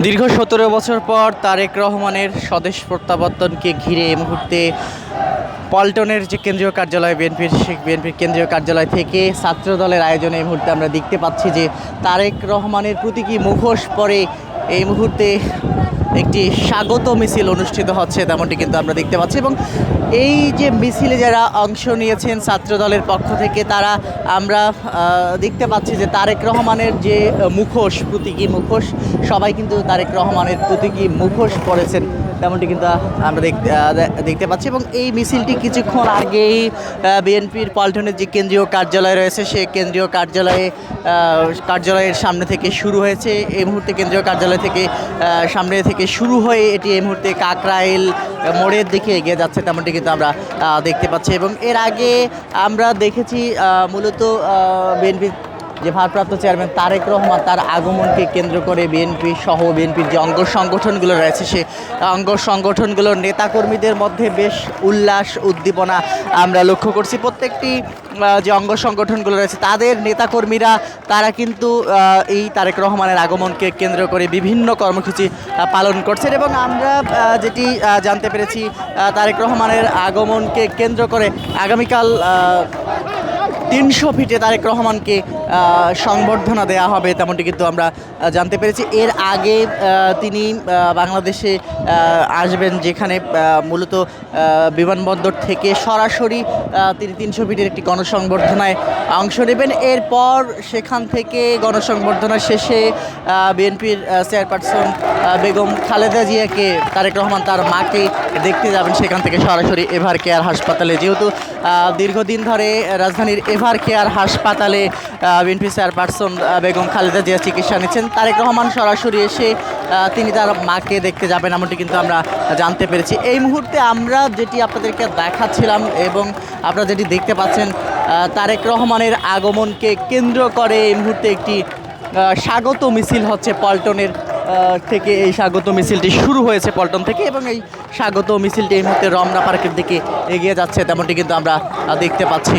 দীর্ঘ ১৭ বছর পর তারেক রহমানের স্বদেশ প্রত্যাবর্তনকে ঘিরে এই মুহূর্তে পল্টনের যে কেন্দ্রীয় কার্যালয় বিএনপির কেন্দ্রীয় কার্যালয় থেকে ছাত্র দলের আয়োজনে এই মুহূর্তে আমরা দেখতে পাচ্ছি যে তারেক রহমানের প্রতীকী মুখোশ পরে এই মুহূর্তে একটি স্বাগত মিছিল অনুষ্ঠিত হচ্ছে, তেমনটি কিন্তু আমরা দেখতে পাচ্ছি। এবং এই যে মিছিলে যারা অংশ নিয়েছেন ছাত্র দলের পক্ষ থেকে, তারা আমরা দেখতে পাচ্ছি যে তারেক রহমানের যে মুখোশ, প্রতীকী মুখোশ, সবাই কিন্তু তারেক রহমানের প্রতীকী মুখোশ পরেছেন, তেমনটি কিন্তু আমরা দেখতে পাচ্ছি। এবং এই মিছিলটি কিছুক্ষণ আগেই বিএনপির পল্টনের যে কেন্দ্রীয় কার্যালয় রয়েছে, সেই কেন্দ্রীয় কার্যালয়ের সামনে থেকে শুরু হয়েছে। এই মুহূর্তে কেন্দ্রীয় কার্যালয় থেকে সামনে থেকে শুরু হয়ে এটি এই মুহূর্তে কাকরাইল মোড়ের দিকে এগিয়ে যাচ্ছে, তেমনটি কিন্তু আমরা দেখতে পাচ্ছি। এবং এর আগে আমরা দেখেছি মূলত বিএনপি যে ভারপ্রাপ্ত চেয়ারম্যান তারেক রহমান, তার আগমনকে কেন্দ্র করে বিএনপি সহ বিএনপির যে অঙ্গ সংগঠনগুলো রয়েছে, সে অঙ্গ সংগঠনগুলোর নেতাকর্মীদের মধ্যে বেশ উল্লাস উদ্দীপনা আমরা লক্ষ্য করছি। প্রত্যেকটি যে অঙ্গ সংগঠনগুলো রয়েছে তাদের নেতাকর্মীরা তারা কিন্তু এই তারেক রহমানের আগমনকে কেন্দ্র করে বিভিন্ন কর্মসূচি পালন করছেন। এবং আমরা যেটি জানতে পেরেছি, তারেক রহমানের আগমনকে কেন্দ্র করে আগামীকাল 300 ফিটে তারেক রহমানকে সংবর্ধনা দেওয়া হবে, তেমনটি কিন্তু আমরা জানতে পেরেছি। এর আগে তিনি বাংলাদেশে আসবেন, যেখানে মূলত বিমানবন্দর থেকে সরাসরি তিনি 300 ফিটের একটি গণসংবর্ধনায় অংশ নেবেন। এরপর সেখান থেকে গণসংবর্ধনা শেষে বিএনপির চেয়ারপারসন বেগম খালেদা জিয়াকে তারেক রহমান তার মাকে দেখতে যাবেন সেখান থেকে সরাসরি এভার কেয়ার হাসপাতালে। যেহেতু দীর্ঘদিন ধরে রাজধানীর এভার কেয়ার হাসপাতালে বিএনপি চেয়ারপারসন বেগম খালেদা জিয়া চিকিৎসা নিচ্ছেন, তারেক রহমান সরাসরি এসে তিনি তার মাকে দেখতে যাবেন, এমনটি কিন্তু আমরা জানতে পেরেছি। এই মুহূর্তে আমরা যেটি আপনাদেরকে দেখাচ্ছিলাম এবং আপনারা যেটি দেখতে পাচ্ছেন, তারেক রহমানের আগমনকে কেন্দ্র করে এই মুহূর্তে একটি স্বাগত মিছিল হচ্ছে পল্টনের থেকে। এই স্বাগত মিছিলটি শুরু হয়েছে পল্টন থেকে এবং এই স্বাগত মিছিলটি এই মুহূর্তে রমনা পার্কের দিকে এগিয়ে যাচ্ছে, তেমনটি কিন্তু আমরা দেখতে পাচ্ছি।